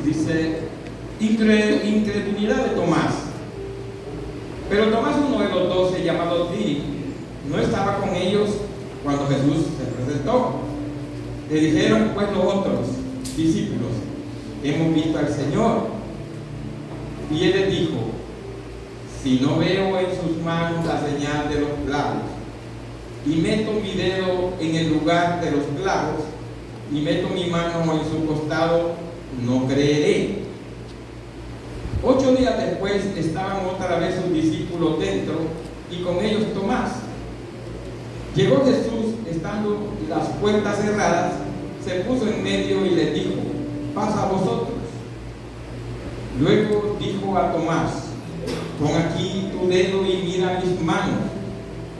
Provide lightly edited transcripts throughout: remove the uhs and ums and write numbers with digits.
dice, incredulidad de Tomás. Pero Tomás, uno de los 12, llamado Dídimo, no estaba con ellos cuando Jesús se presentó. Le dijeron pues los otros discípulos: hemos visto al Señor. Y él les dijo: si no veo en sus manos la señal de los clavos, y meto mi dedo en el lugar de los clavos, y meto mi mano en su costado, no creeré. 8 días después estaban otra vez sus discípulos dentro, y con ellos Tomás. Llegó Jesús, estando las puertas cerradas, se puso en medio y les dijo: pasa a vosotros. Luego dijo a Tomás: pon aquí tu dedo y mira mis manos,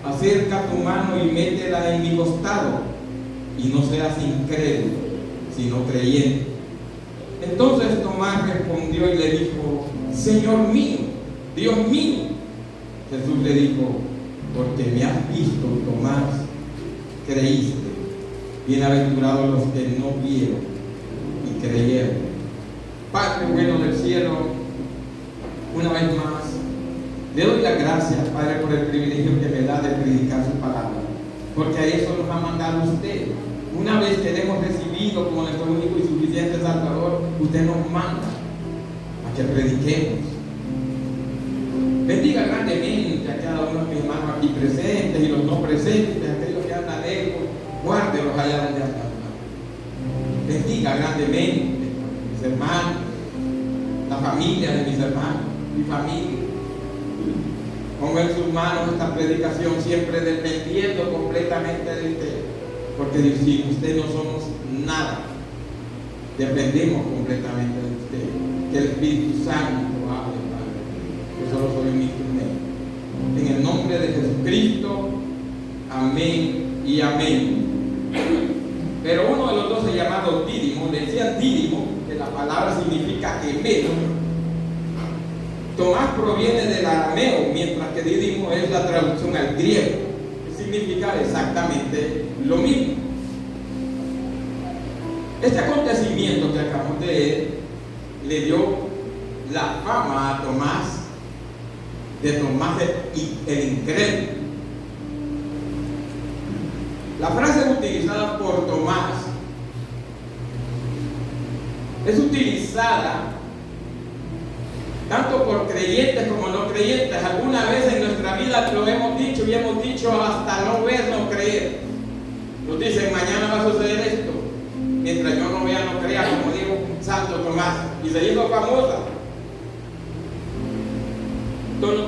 acerca tu mano y métela en mi costado, y no seas incrédulo, sino creyente. Entonces Tomás respondió y le dijo: Señor mío, Dios mío. Jesús le dijo: porque me has visto, Tomás, creíste. Bienaventurados los que no vieron y creyeron. Padre bueno del cielo, una vez más le doy las gracias, Padre, por el privilegio que me da de predicar su palabra, porque a eso nos ha mandado usted. Una vez que le hemos recibido como nuestro único y suficiente Salvador, usted nos manda a que prediquemos. Bendiga grandemente a cada uno de mis hermanos aquí presentes y los no presentes, aquellos que andan lejos, guárdelos allá donde andan. Bendiga grandemente a mis hermanos, la familia de mis hermanos, mi familia. Pongo en sus manos esta predicación, siempre dependiendo completamente de usted, porque sin usted no somos nada. Dependemos completamente de usted. Que el Espíritu Santo hable, Padre. Yo solo soy un instrumento. En el nombre de Jesucristo, amén y amén. Pero uno de los 12 llamados Dídimo, le decían Dídimo, que la palabra significa gemelo. Tomás proviene del arameo, mientras que Dídimo es la traducción al griego, que significa exactamente lo mismo. Este acontecimiento que acabamos de leer le dio la fama a Tomás de Tomás el incrédulo. La frase utilizada por Tomás es utilizada tanto por creyentes como no creyentes. Alguna vez en nuestra vida lo hemos dicho y hemos dicho hasta no ver, no creer. Nos dicen: mañana va a suceder esto. Mientras yo no vea, no crea, como dijo Santo Tomás, y se hizo famosa.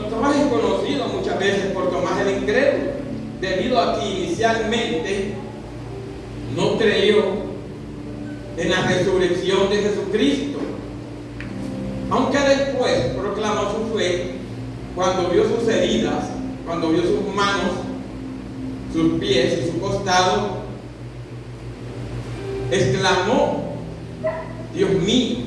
Tomás es conocido muchas veces por Tomás el incrédulo, debido a que inicialmente no creyó en la resurrección de Jesucristo, aunque después proclamó su fe cuando vio sus heridas, cuando vio sus manos, sus pies y su costado. Exclamó: Dios mío.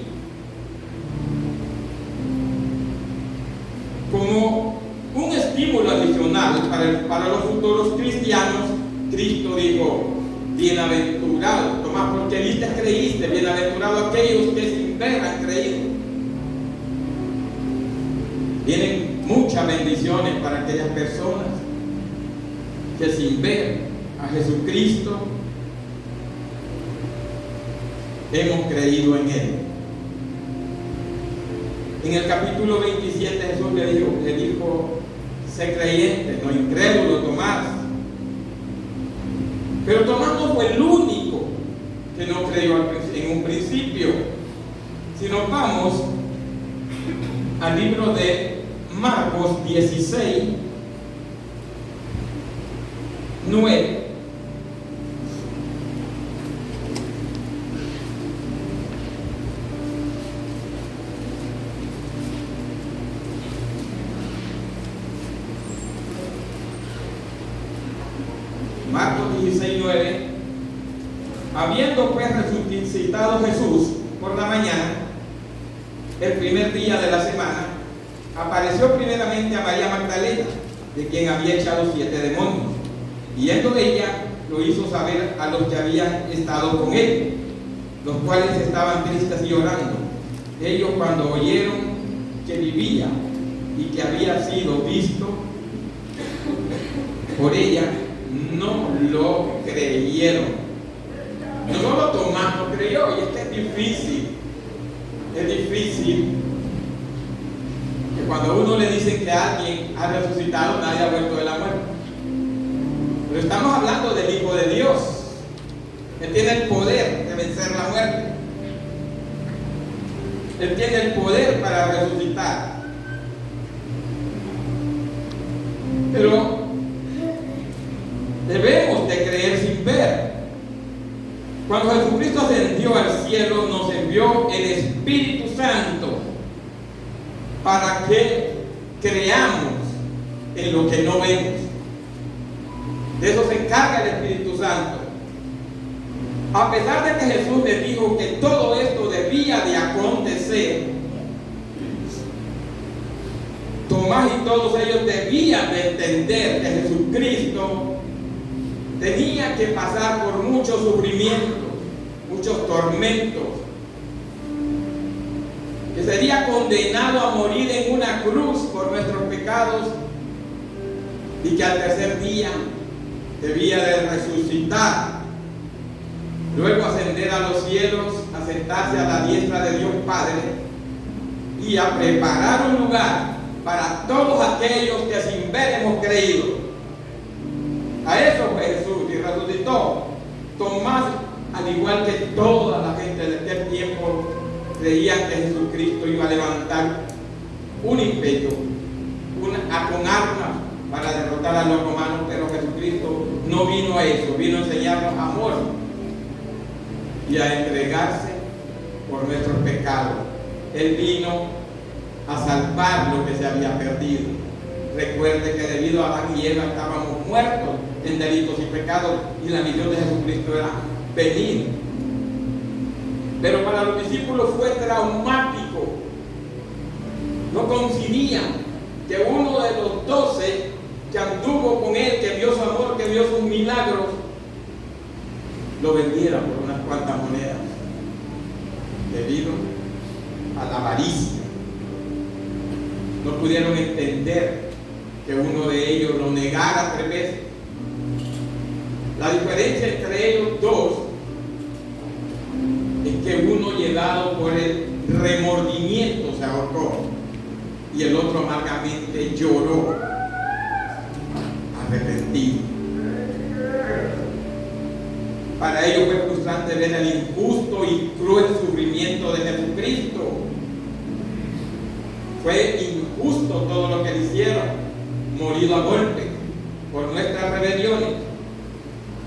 Como un estímulo adicional para los futuros cristianos, Cristo dijo: bienaventurado Tomás, porque viste, creíste. Bienaventurado aquellos que sin ver han creído. Vienen muchas bendiciones para aquellas personas que sin ver a Jesucristo hemos creído en Él. En el capítulo 27 Jesús le dijo: sé creyente, no incrédulo, Tomás. Pero Tomás no fue el único que no creyó en un principio. Si nos vamos al libro de Marcos 16, 9. Marcos 16, 9. Habiendo pues resucitado Jesús por la mañana, el primer día de la semana, apareció primeramente a María Magdalena, de quien había echado 7 demonios. Y yendo ella, lo hizo saber a los que habían estado con él, los cuales estaban tristes y llorando. Ellos, cuando oyeron que vivía y que había sido visto por ella, no lo creyeron. No solo Tomás no creyó, y es que es difícil que cuando a uno le dicen que alguien ha resucitado, nadie ha vuelto de la muerte. Pero estamos hablando del Hijo de Dios. Él tiene el poder de vencer la muerte. Él tiene el poder para resucitar. Pero debemos de creer sin ver. Cuando Jesucristo ascendió al cielo, nos envió el Espíritu Santo para que creamos en lo que no vemos. De eso se encarga el Espíritu Santo. A pesar de que Jesús les dijo que todo esto debía de acontecer, Tomás y todos ellos debían de entender que Jesucristo tenía que pasar por muchos sufrimientos, muchos tormentos, que sería condenado a morir en una cruz por nuestros pecados y que al tercer día debía de resucitar, luego ascender a los cielos, a sentarse a la diestra de Dios Padre y a preparar un lugar para todos aquellos que sin ver hemos creído. A eso fue Jesús y resucitó. Tomás, al igual que toda la gente de aquel tiempo, creían que Jesucristo iba a levantar un imperio con armas para derrotar a los romanos, pero Jesucristo no vino a eso, vino a enseñarnos amor y a entregarse por nuestros pecados. Él vino a salvar lo que se había perdido. Recuerde que debido a Adán y Eva estábamos muertos en delitos y pecados, y la misión de Jesucristo era venir. Pero para los discípulos fue traumático. No coincidían que uno de los 12 que anduvo con él, que vio su amor, que vio sus milagros, lo vendiera por unas cuantas monedas, debido a la avaricia. No pudieron entender que uno de ellos lo negara 3 veces. La diferencia entre ellos dos es que uno, llevado por el remordimiento, se ahorcó, y el otro amargamente lloró, arrepentido. Para ellos fue frustrante ver el injusto y cruel sufrimiento de Jesucristo. Fue injusto todo lo que le hicieron, morido a golpe por nuestras rebeliones.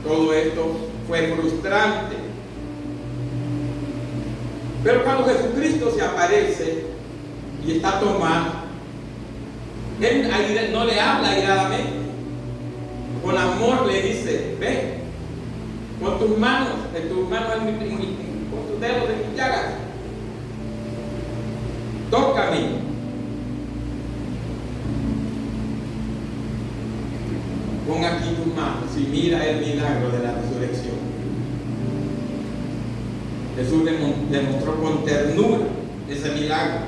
Todo esto fue frustrante. Pero cuando Jesucristo se aparece y está Tomás, él no le habla airadamente. Con amor le dice: ven, pon tus manos con tus dedos en mis llagas, tócame. Pon aquí tus manos y mira el milagro de la resurrección. Jesús demostró con ternura ese milagro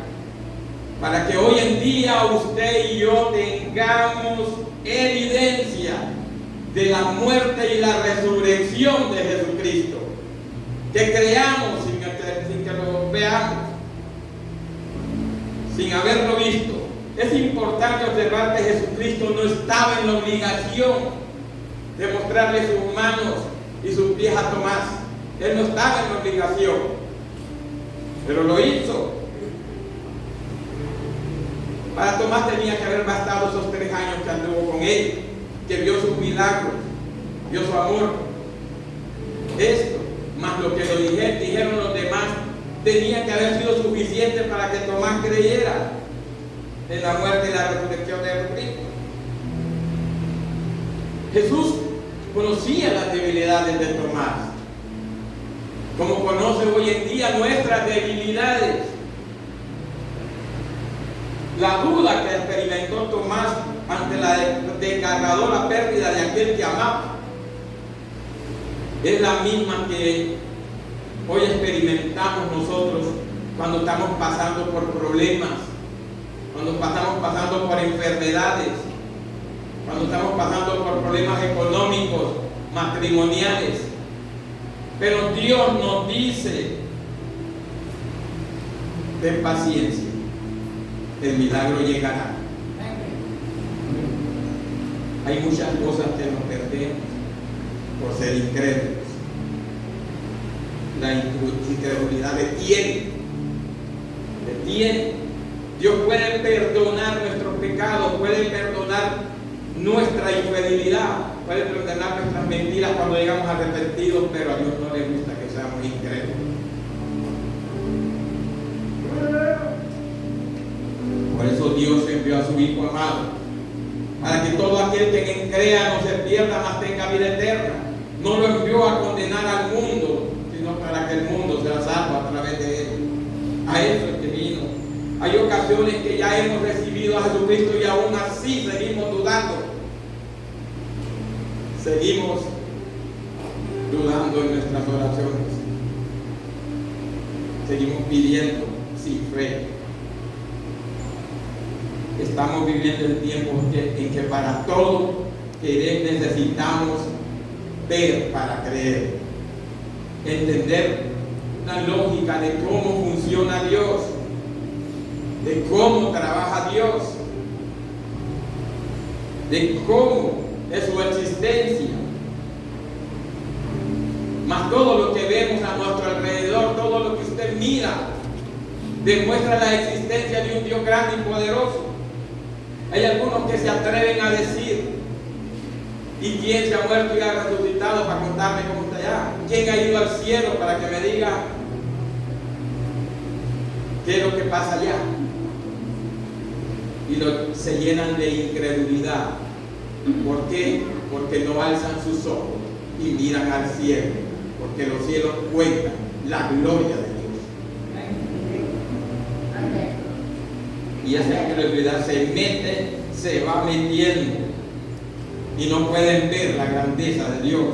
para que hoy en día usted y yo tengamos evidencia de la muerte y la resurrección de Jesucristo, que creamos sin que lo veamos, sin haberlo visto. Es importante observar que Jesucristo no estaba en la obligación de mostrarle sus manos y sus pies a Tomás. Él no estaba en la obligación, pero lo hizo. Para Tomás tenía que haber bastado esos 3 años que anduvo con él, que vio sus milagros, vio su amor. Esto, más lo que dijeron los demás, tenía que haber sido suficiente para que Tomás creyera en la muerte y la resurrección de Jesucristo. Jesús conocía las debilidades de Tomás, como conoce hoy en día nuestras debilidades. La duda que experimentó Tomás ante la desgarradora pérdida de aquel que amaba es la misma que hoy experimentamos nosotros cuando estamos pasando por problemas, cuando estamos pasando por enfermedades, cuando estamos pasando por problemas económicos, matrimoniales. Pero Dios nos dice: ten paciencia, el milagro llegará. Hay muchas cosas que nos perdemos por ser incrédulos. La incredulidad detiene. Dios puede perdonar nuestros pecados, puede perdonar nuestra infidelidad, puede perdonar nuestras mentiras cuando llegamos arrepentidos, pero a Dios no le gusta que seamos incrédulos. Por eso Dios envió a su Hijo amado, para que todo aquel que en él crea no se pierda, mas tenga vida eterna. No lo envió a condenar al mundo, sino para que el mundo sea salvo a través de él. A eso es que vino. Hay ocasiones que ya hemos recibido a Jesucristo y aún así seguimos dudando. Seguimos dudando en nuestras oraciones. Seguimos pidiendo sin fe. Estamos viviendo el tiempo en que para todo necesitamos ver para creer. Entender la lógica de cómo funciona Dios, de cómo trabaja Dios, de cómo es su existencia. Mas todo lo que vemos a nuestro alrededor, todo lo que usted mira, demuestra la existencia de un Dios grande y poderoso. Hay algunos que se atreven a decir: ¿y quién se ha muerto y ha resucitado para contarme cómo está allá? ¿Quién ha ido al cielo para que me diga qué es lo que pasa allá? Y se llenan de incredulidad. ¿Por qué? Porque no alzan sus ojos y miran al cielo, porque los cielos cuentan la gloria de Dios. Y esa incredulidad se va metiendo y no pueden ver la grandeza de Dios.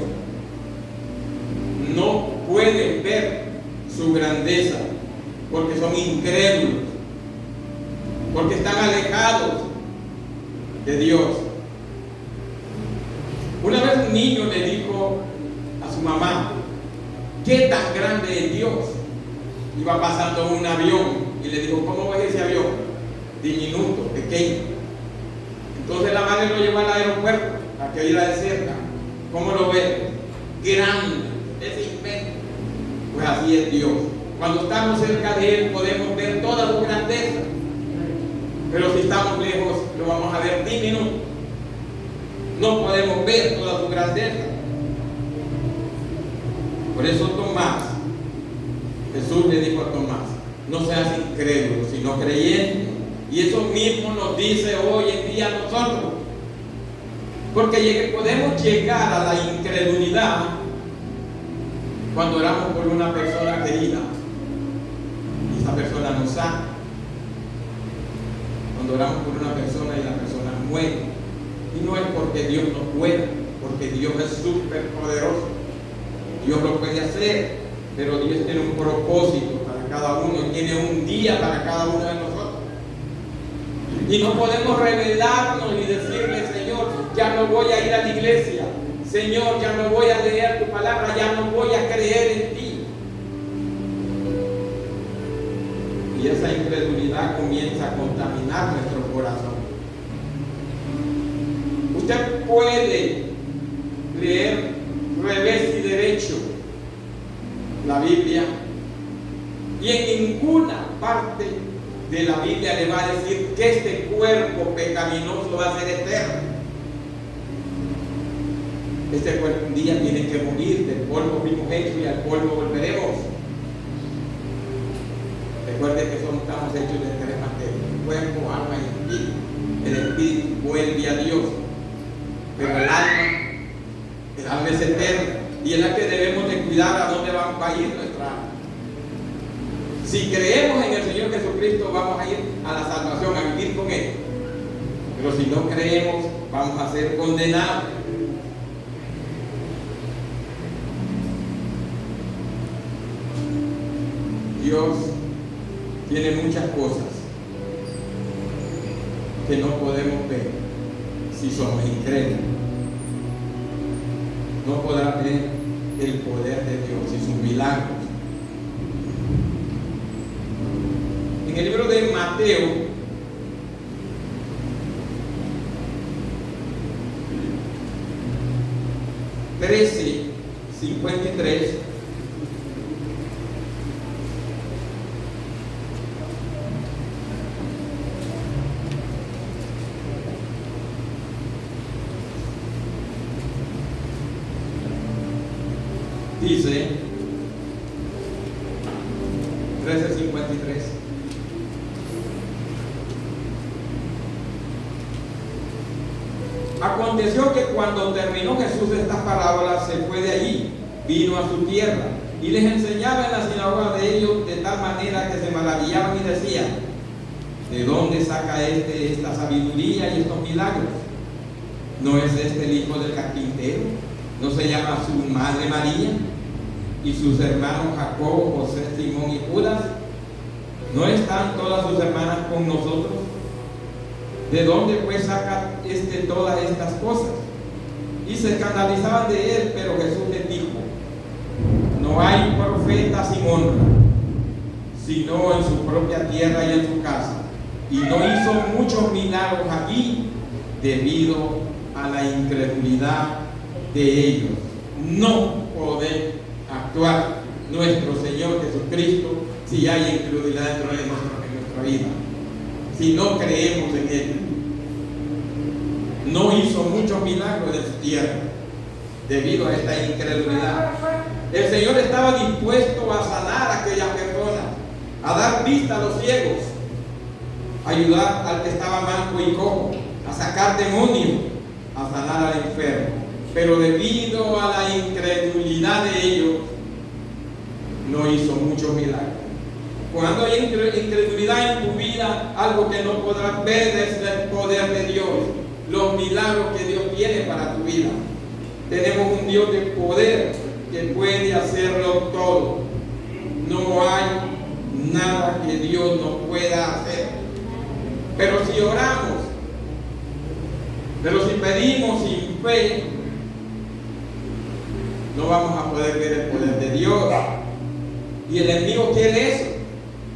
No pueden ver su grandeza porque son incrédulos, porque están alejados de Dios. Una vez un niño le dijo a su mamá: ¿qué tan grande es Dios? Iba pasando un avión y le dijo: ¿cómo ves ese avión? Diminuto, pequeño. Entonces la madre lo llevó al aeropuerto a que iba de cerca. ¿Cómo lo ve? Grande, es inmenso. Pues así es Dios. Cuando estamos cerca de Él podemos ver toda su grandeza, pero si estamos lejos lo vamos a ver diminuto. No podemos ver toda su grandeza. Por eso Tomás, Jesús le dijo a Tomás: no seas incrédulo, sino creyente. Y eso mismo nos dice hoy en día a nosotros. Porque podemos llegar a la incredulidad cuando oramos por una persona querida y esa persona nos sana. Cuando oramos por una persona y la persona muere. Y no es porque Dios no pueda, porque Dios es súper poderoso. Dios lo puede hacer, pero Dios tiene un propósito para cada uno, tiene un día para cada uno de nosotros. Y no podemos rebelarnos y decirle: Señor, ya no voy a ir a la iglesia. Señor, ya no voy a leer tu palabra, ya no voy a creer en ti. Y esa incredulidad comienza a contaminar nuestro corazón. Usted puede leer revés y derecho la Biblia y en ninguna parte de la Biblia le va a decir que este cuerpo pecaminoso va a ser eterno. Este cuerpo un día tiene que morir, del polvo fuimos hechos y al polvo volveremos. Recuerde que estamos hechos de tres materias: cuerpo, alma y espíritu. El espíritu vuelve a Dios, pero el alma es eterna y es la que debemos de cuidar a dónde va a ir nuestra alma. Si creemos en el Señor Jesucristo, vamos a ir a la salvación, a vivir con Él. Pero si no creemos, vamos a ser condenados. Dios tiene muchas cosas que no podemos ver si somos incrédulos. No podrá ver el poder de Dios y sus milagros. En el libro de Mateo, (13:53), dice, 13:53, aconteció que cuando terminó Jesús estas parábolas, se fue de allí, vino a su tierra y les enseñaba en la sinagoga de ellos, de tal manera que se maravillaban y decían: ¿de dónde saca esta sabiduría y estos milagros? ¿No es este el hijo del carpintero? ¿No se llama su madre María? ¿Y sus hermanos Jacobo, José, Simón y Judas? ¿No están todas sus hermanas con nosotros? ¿De dónde pues saca todas estas cosas? Y se escandalizaban de él, pero Jesús les dijo: no hay profeta sin honra, sino en su propia tierra y en su casa. Y no hizo muchos milagros aquí debido a la incredulidad de ellos. No podemos actuar nuestro Señor Jesucristo si hay incredulidad dentro de nuestra vida, si no creemos en Él. No hizo muchos milagros en su tierra debido a esta incredulidad. El Señor estaba dispuesto a sanar a aquellas personas, a dar vista a los ciegos, a ayudar al que estaba manco y cojo, a sacar demonios, a sanar al enfermo. Pero debido a la incredulidad de ellos, no hizo muchos milagros. Cuando hay incredulidad en tu vida, algo que no podrás ver es el poder de Dios, los milagros que Dios tiene para tu vida. Tenemos un Dios de poder que puede hacerlo todo. No hay nada que Dios no pueda hacer. Pero si oramos, pero si pedimos sin fe, no vamos a poder ver el poder de Dios. Y el enemigo quiere eso,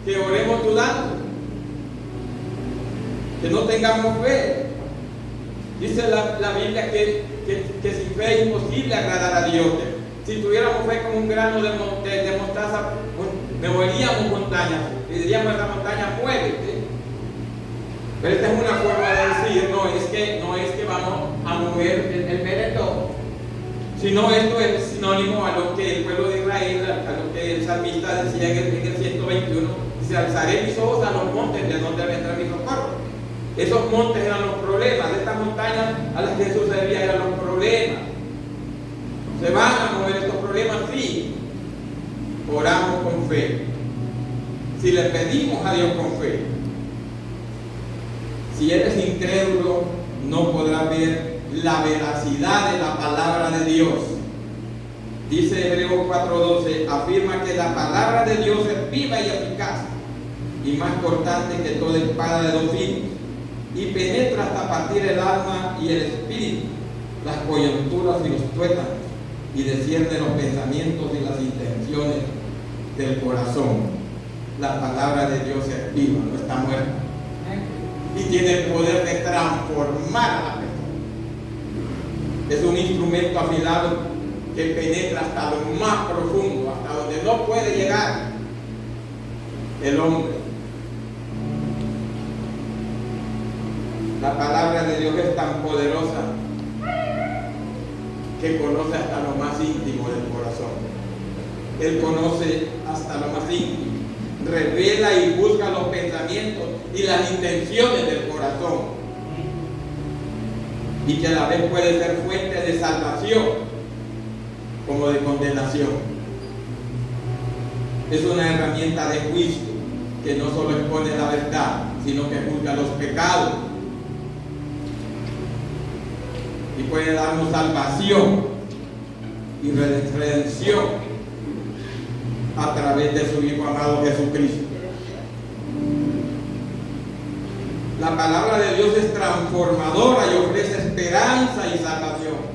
que oremos dudando, que no tengamos fe. Dice la Biblia que sin fe es imposible agradar a Dios. Si tuviéramos fe como un grano de mostaza, moveríamos montañas y diríamos a esta montaña: muévete. Pero esta es una forma de decir, no es que vamos a mover el meretón, sino esto es sinónimo a lo que el pueblo de Israel, a lo que el salmista decía en el 121, dice: alzaré mis ojos a los montes, de donde vendrá mi socorro. Esos montes eran los problemas, estas montañas a las que Jesús se debía eran los problemas. ¿Se van a mover estos problemas? Sí. Oramos con fe. Si le pedimos a Dios con fe. Si eres incrédulo, no podrás ver la veracidad de la palabra de Dios. Dice Hebreos 4:12, afirma que la palabra de Dios es viva y eficaz y más cortante que toda espada de dos filos, y penetra hasta partir el alma y el espíritu, las coyunturas y los tuétanos, y discierne los pensamientos y las intenciones del corazón. La palabra de Dios es viva, no está muerta, y tiene el poder de transformar a la persona. Es un instrumento afilado que penetra hasta lo más profundo, hasta donde no puede llegar el hombre. La palabra de Dios es tan poderosa que conoce hasta lo más íntimo del corazón. Él conoce hasta lo más íntimo, revela y busca los pensamientos y las intenciones del corazón, y que a la vez puede ser fuente de salvación como de condenación. Es una herramienta de juicio que no solo expone la verdad, sino que juzga los pecados y puede darnos salvación y redención a través de su Hijo amado Jesucristo. palabra de Dios es transformadora y ofrece esperanza y salvación.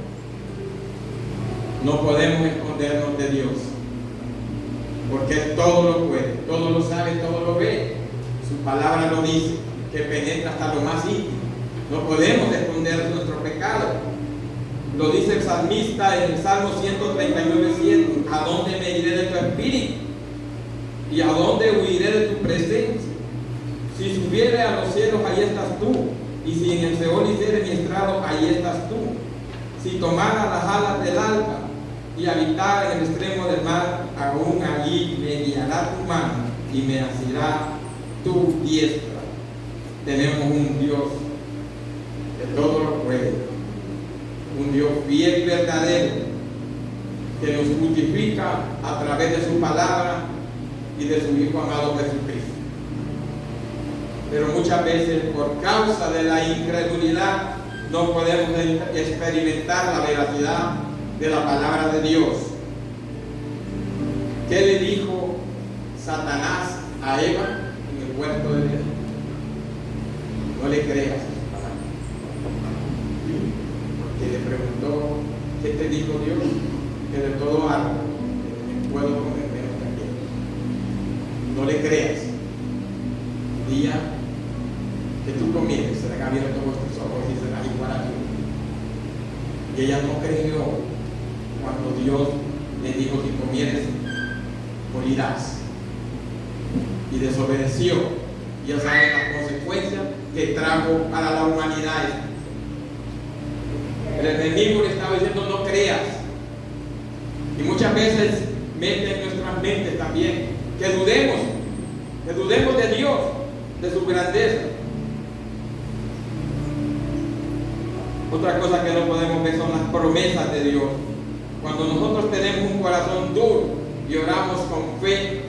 No podemos escondernos de Dios, porque Él todo lo puede, todo lo sabe, todo lo ve. Su palabra lo dice, que penetra hasta lo más íntimo. No podemos esconder nuestro pecado. Lo dice el salmista en el Salmo 139:7. ¿A dónde me iré de tu espíritu? ¿Y a dónde huiré de tu presencia? Si subiere a los cielos, ahí estás tú. Y si en el Seol hiciere mi estrado, ahí estás tú. Si tomara las alas del alba y habitara en el extremo del mar, aún allí me guiará tu mano y me asirá tu diestra. Tenemos un Dios que todo lo puede, un Dios fiel y verdadero, que nos justifica a través de su palabra y de su Hijo amado Jesucristo. Pero muchas veces, por causa de la incredulidad, no podemos experimentar la veracidad de la palabra de Dios. ¿Qué le dijo Satanás a Eva en el huerto de Edén? No le creas a sus palabras. Porque le preguntó, ¿qué te dijo Dios? Que de todo árbol puedo comer menos que aquel. No le creas. Un día que tú comieres, serán abiertos vuestros ojos y serás igual a Dios. Y ella no creyó cuando Dios le dijo que comieres, morirás. Y desobedeció. Ya saben las consecuencias que trajo para la humanidad. El enemigo le estaba diciendo no creas. Y muchas veces mete en nuestras mentes también que dudemos de Dios, de su grandeza. Otra cosa que no podemos ver son las promesas de Dios. Cuando nosotros tenemos un corazón duro y oramos con fe,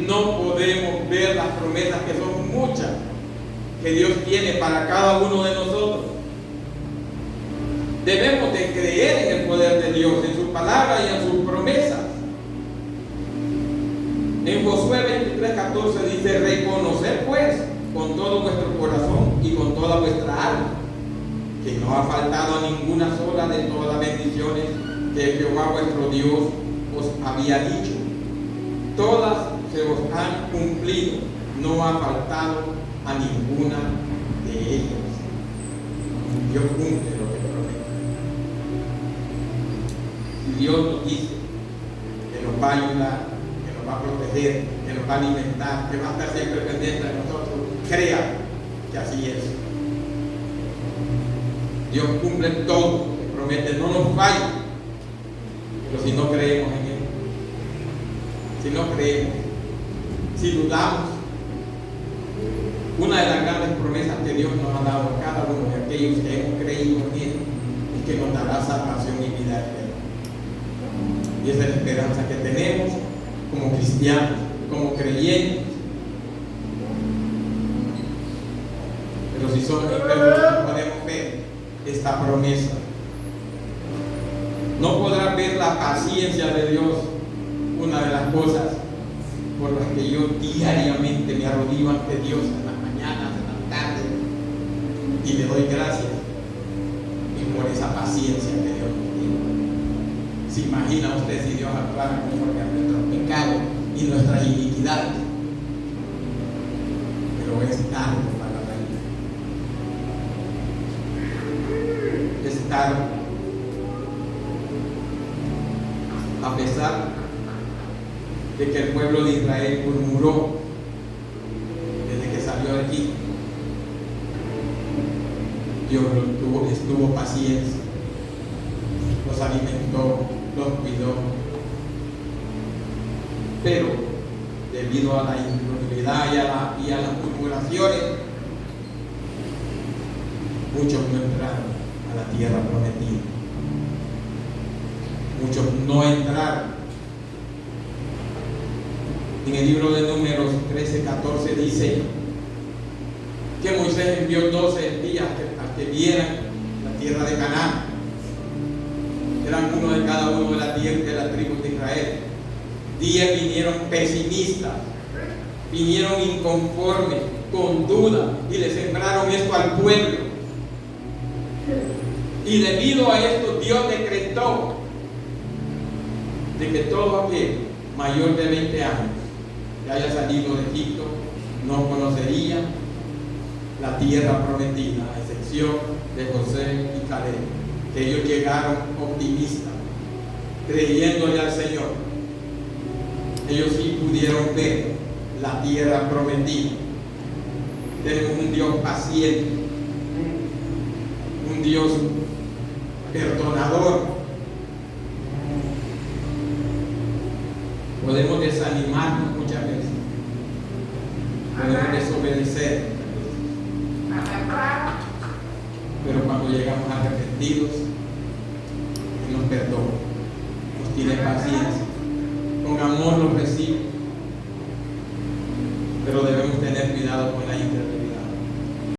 no podemos ver las promesas, que son muchas, que Dios tiene para cada uno de nosotros. Debemos de creer en el poder de Dios, en su palabra y en sus promesas. En Josué 23:14 dice: reconocer pues con todo vuestro corazón y con toda vuestra alma que no ha faltado a ninguna sola de todas las bendiciones que Jehová vuestro Dios os había dicho. Todas se os han cumplido, no ha faltado a ninguna de ellas. Dios cumple lo que promete. Si Dios nos dice que nos va a ayudar, que nos va a proteger, que nos va a alimentar, que va a estar siempre pendiente de nosotros, crea que así es. Dios cumple todo lo que promete, no nos falla. Pero si no creemos en Él, si no creemos, si dudamos, una de las grandes promesas que Dios nos ha dado a cada uno de aquellos que hemos creído en Él es que nos dará salvación y vida eterna. Y esa es la esperanza que tenemos como cristianos, como creyentes. Pero si somos incrédulos, no podemos ver esta promesa. No podrás ver la paciencia de Dios. Una de las cosas por las que yo diariamente me arrodillo ante Dios en las mañanas, en las tardes, y le doy gracias, y por esa paciencia que Dios nos tiene. ¿Se imagina usted si Dios actuara conforme a nuestros pecados y nuestras iniquidades? Pero es tarde para la vida. Es tarde. A pesar de que el pueblo de Israel murmuró desde que salió de aquí, Dios les tuvo paciencia, los alimentó, los cuidó. Pero debido a la incredulidad y a las murmuraciones, muchos no entraron a la tierra prometida. Muchos no entraron. En el libro de Números 13:14 dice que Moisés envió 12 espías a que vieran la tierra de Canaán. Eran uno de cada uno de la tierra de las tribus de Israel. 10 vinieron pesimistas, vinieron inconformes, con duda, y le sembraron esto al pueblo. Y debido a esto, Dios decretó de que todo aquel mayor de 20 años que haya salido de Egipto no conocería la tierra prometida, a excepción de José y Caleb, que ellos llegaron optimistas, creyéndole al Señor. Ellos sí pudieron ver la tierra prometida. Tenemos un Dios paciente, un Dios perdonador. Podemos desanimarnos muchas veces, podemos desobedecer, pero cuando llegamos arrepentidos, Él nos perdona, nos tiene paciencia, con amor nos recibe, pero debemos tener cuidado con la